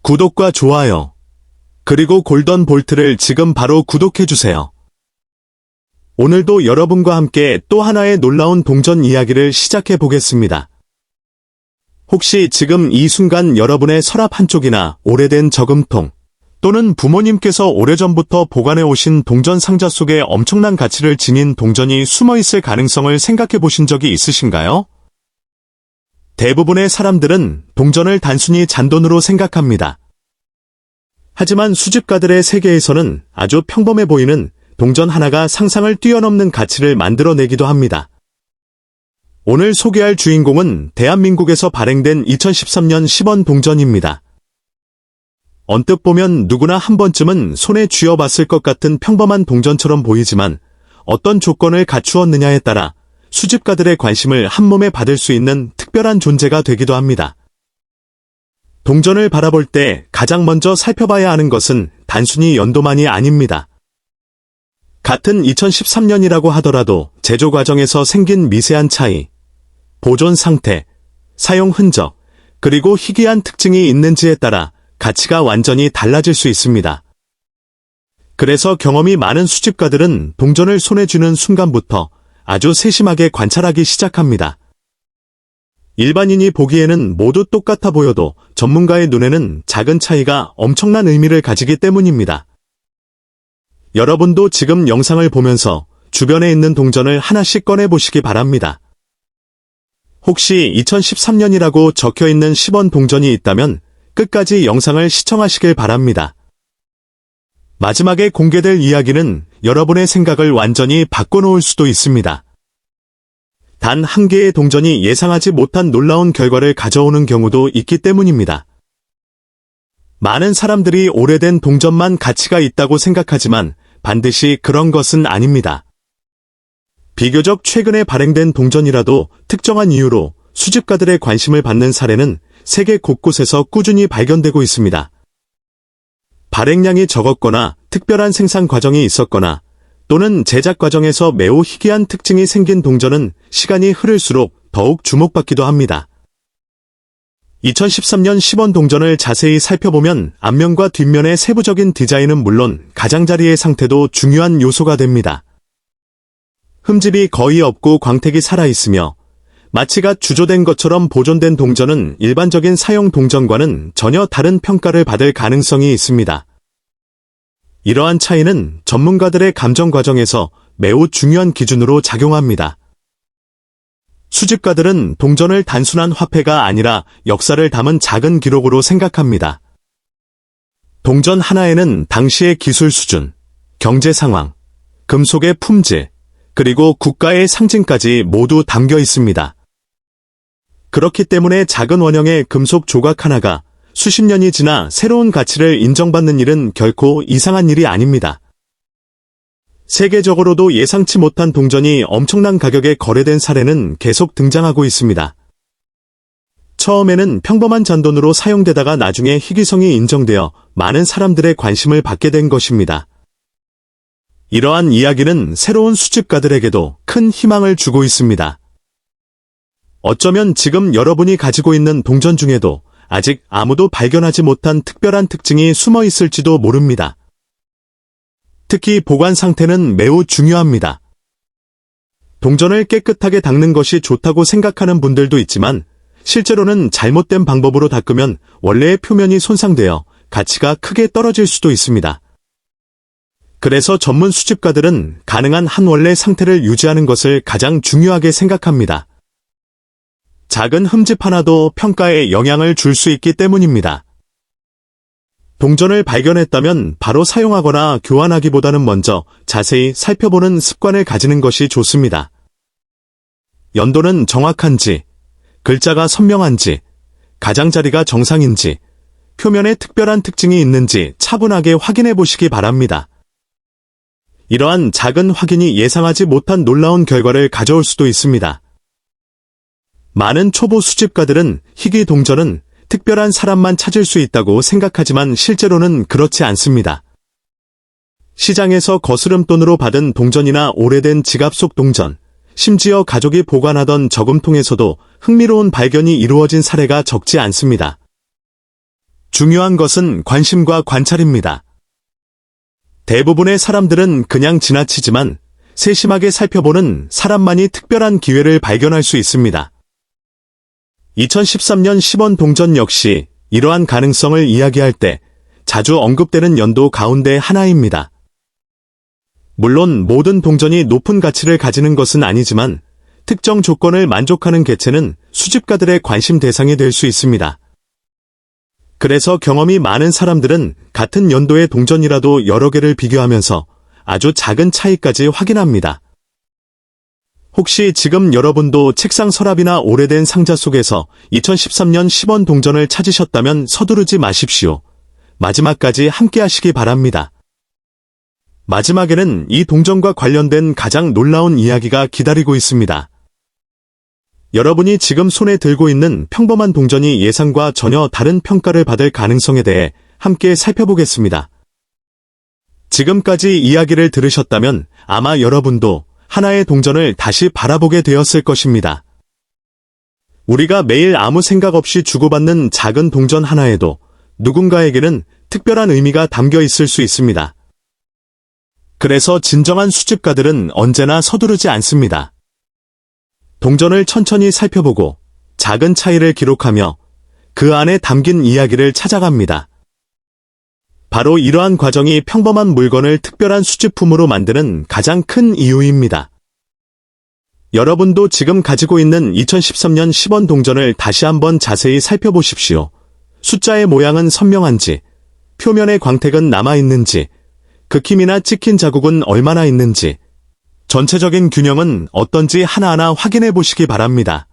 구독과 좋아요, 그리고 골든 볼트를 지금 바로 구독해주세요. 오늘도 여러분과 함께 또 하나의 놀라운 동전 이야기를 시작해 보겠습니다. 혹시 지금 이 순간 여러분의 서랍 한쪽이나 오래된 저금통, 또는 부모님께서 오래전부터 보관해 오신 동전 상자 속에 엄청난 가치를 지닌 동전이 숨어 있을 가능성을 생각해 보신 적이 있으신가요? 대부분의 사람들은 동전을 단순히 잔돈으로 생각합니다. 하지만 수집가들의 세계에서는 아주 평범해 보이는 동전 하나가 상상을 뛰어넘는 가치를 만들어내기도 합니다. 오늘 소개할 주인공은 대한민국에서 발행된 2013년 10원 동전입니다. 언뜻 보면 누구나 한 번쯤은 손에 쥐어봤을 것 같은 평범한 동전처럼 보이지만 어떤 조건을 갖추었느냐에 따라 수집가들의 관심을 한몸에 받을 수 있는 특별한 존재가 되기도 합니다. 동전을 바라볼 때 가장 먼저 살펴봐야 하는 것은 단순히 연도만이 아닙니다. 같은 2013년이라고 하더라도 제조 과정에서 생긴 미세한 차이, 보존 상태, 사용 흔적, 그리고 희귀한 특징이 있는지에 따라 가치가 완전히 달라질 수 있습니다. 그래서 경험이 많은 수집가들은 동전을 손에 쥐는 순간부터 아주 세심하게 관찰하기 시작합니다. 일반인이 보기에는 모두 똑같아 보여도 전문가의 눈에는 작은 차이가 엄청난 의미를 가지기 때문입니다. 여러분도 지금 영상을 보면서 주변에 있는 동전을 하나씩 꺼내보시기 바랍니다. 혹시 2013년이라고 적혀있는 10원 동전이 있다면 끝까지 영상을 시청하시길 바랍니다. 마지막에 공개될 이야기는 여러분의 생각을 완전히 바꿔놓을 수도 있습니다. 단 한 개의 동전이 예상하지 못한 놀라운 결과를 가져오는 경우도 있기 때문입니다. 많은 사람들이 오래된 동전만 가치가 있다고 생각하지만 반드시 그런 것은 아닙니다. 비교적 최근에 발행된 동전이라도 특정한 이유로 수집가들의 관심을 받는 사례는 세계 곳곳에서 꾸준히 발견되고 있습니다. 발행량이 적었거나 특별한 생산 과정이 있었거나 또는 제작 과정에서 매우 희귀한 특징이 생긴 동전은 시간이 흐를수록 더욱 주목받기도 합니다. 2013년 10원 동전을 자세히 살펴보면 앞면과 뒷면의 세부적인 디자인은 물론 가장자리의 상태도 중요한 요소가 됩니다. 흠집이 거의 없고 광택이 살아있으며 마치가 주조된 것처럼 보존된 동전은 일반적인 사용 동전과는 전혀 다른 평가를 받을 가능성이 있습니다. 이러한 차이는 전문가들의 감정 과정에서 매우 중요한 기준으로 작용합니다. 수집가들은 동전을 단순한 화폐가 아니라 역사를 담은 작은 기록으로 생각합니다. 동전 하나에는 당시의 기술 수준, 경제 상황, 금속의 품질, 그리고 국가의 상징까지 모두 담겨 있습니다. 그렇기 때문에 작은 원형의 금속 조각 하나가 수십 년이 지나 새로운 가치를 인정받는 일은 결코 이상한 일이 아닙니다. 세계적으로도 예상치 못한 동전이 엄청난 가격에 거래된 사례는 계속 등장하고 있습니다. 처음에는 평범한 잔돈으로 사용되다가 나중에 희귀성이 인정되어 많은 사람들의 관심을 받게 된 것입니다. 이러한 이야기는 새로운 수집가들에게도 큰 희망을 주고 있습니다. 어쩌면 지금 여러분이 가지고 있는 동전 중에도 아직 아무도 발견하지 못한 특별한 특징이 숨어 있을지도 모릅니다. 특히 보관 상태는 매우 중요합니다. 동전을 깨끗하게 닦는 것이 좋다고 생각하는 분들도 있지만 실제로는 잘못된 방법으로 닦으면 원래의 표면이 손상되어 가치가 크게 떨어질 수도 있습니다. 그래서 전문 수집가들은 가능한 한 원래 상태를 유지하는 것을 가장 중요하게 생각합니다. 작은 흠집 하나도 평가에 영향을 줄 수 있기 때문입니다. 동전을 발견했다면 바로 사용하거나 교환하기보다는 먼저 자세히 살펴보는 습관을 가지는 것이 좋습니다. 연도는 정확한지, 글자가 선명한지, 가장자리가 정상인지, 표면에 특별한 특징이 있는지 차분하게 확인해 보시기 바랍니다. 이러한 작은 확인이 예상하지 못한 놀라운 결과를 가져올 수도 있습니다. 많은 초보 수집가들은 희귀 동전은 특별한 사람만 찾을 수 있다고 생각하지만 실제로는 그렇지 않습니다. 시장에서 거스름돈으로 받은 동전이나 오래된 지갑 속 동전, 심지어 가족이 보관하던 저금통에서도 흥미로운 발견이 이루어진 사례가 적지 않습니다. 중요한 것은 관심과 관찰입니다. 대부분의 사람들은 그냥 지나치지만 세심하게 살펴보는 사람만이 특별한 기회를 발견할 수 있습니다. 2013년 10원 동전 역시 이러한 가능성을 이야기할 때 자주 언급되는 연도 가운데 하나입니다. 물론 모든 동전이 높은 가치를 가지는 것은 아니지만 특정 조건을 만족하는 개체는 수집가들의 관심 대상이 될 수 있습니다. 그래서 경험이 많은 사람들은 같은 연도의 동전이라도 여러 개를 비교하면서 아주 작은 차이까지 확인합니다. 혹시 지금 여러분도 책상 서랍이나 오래된 상자 속에서 2013년 10원 동전을 찾으셨다면 서두르지 마십시오. 마지막까지 함께 하시기 바랍니다. 마지막에는 이 동전과 관련된 가장 놀라운 이야기가 기다리고 있습니다. 여러분이 지금 손에 들고 있는 평범한 동전이 예상과 전혀 다른 평가를 받을 가능성에 대해 함께 살펴보겠습니다. 지금까지 이야기를 들으셨다면 아마 여러분도 하나의 동전을 다시 바라보게 되었을 것입니다. 우리가 매일 아무 생각 없이 주고받는 작은 동전 하나에도 누군가에게는 특별한 의미가 담겨 있을 수 있습니다. 그래서 진정한 수집가들은 언제나 서두르지 않습니다. 동전을 천천히 살펴보고 작은 차이를 기록하며 그 안에 담긴 이야기를 찾아갑니다. 바로 이러한 과정이 평범한 물건을 특별한 수집품으로 만드는 가장 큰 이유입니다. 여러분도 지금 가지고 있는 2013년 10원 동전을 다시 한번 자세히 살펴보십시오. 숫자의 모양은 선명한지, 표면의 광택은 남아있는지, 극힘이나 찍힌 자국은 얼마나 있는지, 전체적인 균형은 어떤지 하나하나 확인해 보시기 바랍니다.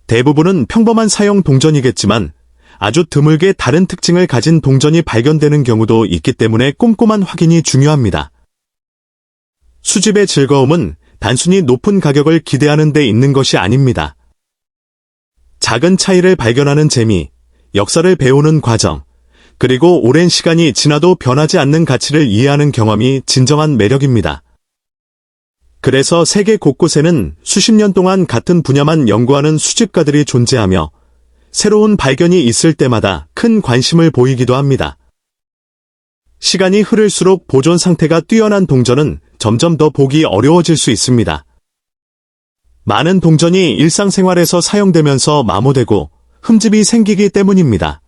대부분은 평범한 사용 동전이겠지만 아주 드물게 다른 특징을 가진 동전이 발견되는 경우도 있기 때문에 꼼꼼한 확인이 중요합니다. 수집의 즐거움은 단순히 높은 가격을 기대하는 데 있는 것이 아닙니다. 작은 차이를 발견하는 재미, 역사를 배우는 과정, 그리고 오랜 시간이 지나도 변하지 않는 가치를 이해하는 경험이 진정한 매력입니다. 그래서 세계 곳곳에는 수십 년 동안 같은 분야만 연구하는 수집가들이 존재하며 새로운 발견이 있을 때마다 큰 관심을 보이기도 합니다. 시간이 흐를수록 보존 상태가 뛰어난 동전은 점점 더 보기 어려워질 수 있습니다. 많은 동전이 일상생활에서 사용되면서 마모되고 흠집이 생기기 때문입니다.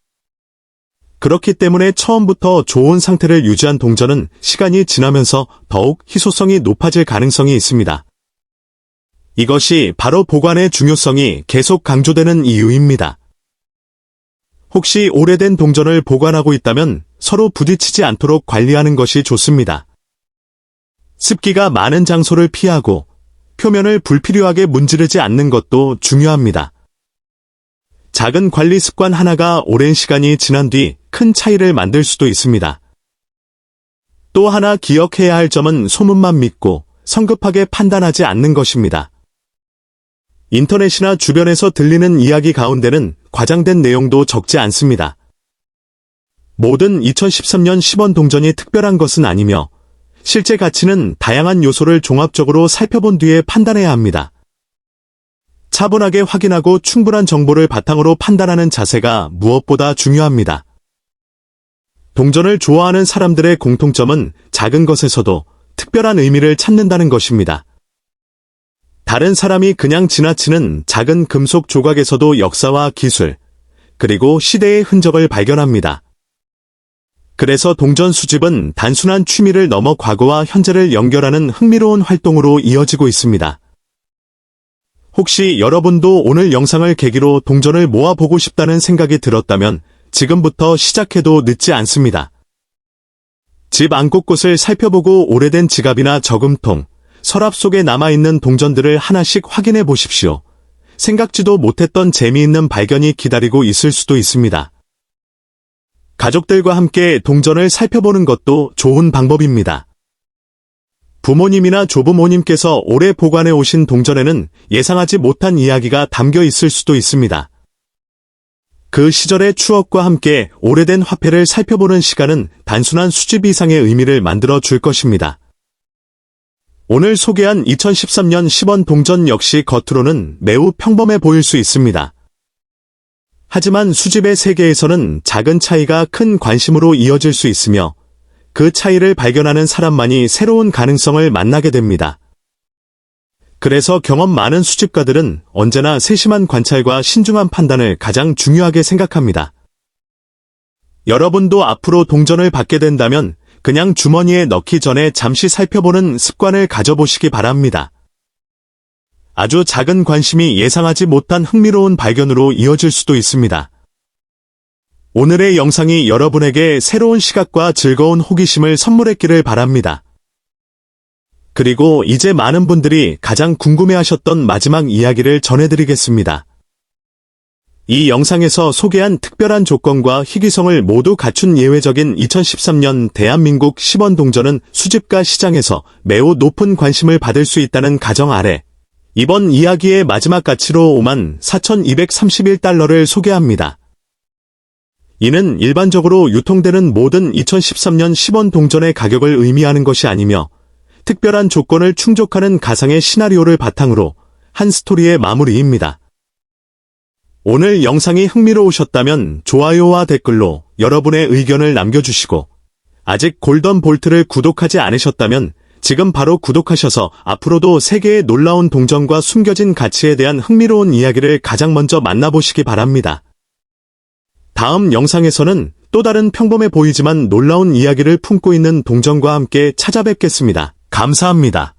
그렇기 때문에 처음부터 좋은 상태를 유지한 동전은 시간이 지나면서 더욱 희소성이 높아질 가능성이 있습니다. 이것이 바로 보관의 중요성이 계속 강조되는 이유입니다. 혹시 오래된 동전을 보관하고 있다면 서로 부딪히지 않도록 관리하는 것이 좋습니다. 습기가 많은 장소를 피하고 표면을 불필요하게 문지르지 않는 것도 중요합니다. 작은 관리 습관 하나가 오랜 시간이 지난 뒤 큰 차이를 만들 수도 있습니다. 또 하나 기억해야 할 점은 소문만 믿고 성급하게 판단하지 않는 것입니다. 인터넷이나 주변에서 들리는 이야기 가운데는 과장된 내용도 적지 않습니다. 모든 2013년 10원 동전이 특별한 것은 아니며 실제 가치는 다양한 요소를 종합적으로 살펴본 뒤에 판단해야 합니다. 차분하게 확인하고 충분한 정보를 바탕으로 판단하는 자세가 무엇보다 중요합니다. 동전을 좋아하는 사람들의 공통점은 작은 것에서도 특별한 의미를 찾는다는 것입니다. 다른 사람이 그냥 지나치는 작은 금속 조각에서도 역사와 기술, 그리고 시대의 흔적을 발견합니다. 그래서 동전 수집은 단순한 취미를 넘어 과거와 현재를 연결하는 흥미로운 활동으로 이어지고 있습니다. 혹시 여러분도 오늘 영상을 계기로 동전을 모아보고 싶다는 생각이 들었다면 지금부터 시작해도 늦지 않습니다. 집 안곳곳을 살펴보고 오래된 지갑이나 저금통, 서랍 속에 남아있는 동전들을 하나씩 확인해 보십시오. 생각지도 못했던 재미있는 발견이 기다리고 있을 수도 있습니다. 가족들과 함께 동전을 살펴보는 것도 좋은 방법입니다. 부모님이나 조부모님께서 오래 보관해 오신 동전에는 예상하지 못한 이야기가 담겨 있을 수도 있습니다. 그 시절의 추억과 함께 오래된 화폐를 살펴보는 시간은 단순한 수집 이상의 의미를 만들어 줄 것입니다. 오늘 소개한 2013년 10원 동전 역시 겉으로는 매우 평범해 보일 수 있습니다. 하지만 수집의 세계에서는 작은 차이가 큰 관심으로 이어질 수 있으며 그 차이를 발견하는 사람만이 새로운 가능성을 만나게 됩니다. 그래서 경험 많은 수집가들은 언제나 세심한 관찰과 신중한 판단을 가장 중요하게 생각합니다. 여러분도 앞으로 동전을 받게 된다면 그냥 주머니에 넣기 전에 잠시 살펴보는 습관을 가져보시기 바랍니다. 아주 작은 관심이 예상하지 못한 흥미로운 발견으로 이어질 수도 있습니다. 오늘의 영상이 여러분에게 새로운 시각과 즐거운 호기심을 선물했기를 바랍니다. 그리고 이제 많은 분들이 가장 궁금해하셨던 마지막 이야기를 전해드리겠습니다. 이 영상에서 소개한 특별한 조건과 희귀성을 모두 갖춘 예외적인 2013년 대한민국 10원 동전은 수집가 시장에서 매우 높은 관심을 받을 수 있다는 가정 아래 이번 이야기의 마지막 가치로 54,231달러를 소개합니다. 이는 일반적으로 유통되는 모든 2013년 10원 동전의 가격을 의미하는 것이 아니며 특별한 조건을 충족하는 가상의 시나리오를 바탕으로 한 스토리의 마무리입니다. 오늘 영상이 흥미로우셨다면 좋아요와 댓글로 여러분의 의견을 남겨주시고 아직 골든 볼트를 구독하지 않으셨다면 지금 바로 구독하셔서 앞으로도 세계의 놀라운 동전과 숨겨진 가치에 대한 흥미로운 이야기를 가장 먼저 만나보시기 바랍니다. 다음 영상에서는 또 다른 평범해 보이지만 놀라운 이야기를 품고 있는 동전과 함께 찾아뵙겠습니다. 감사합니다.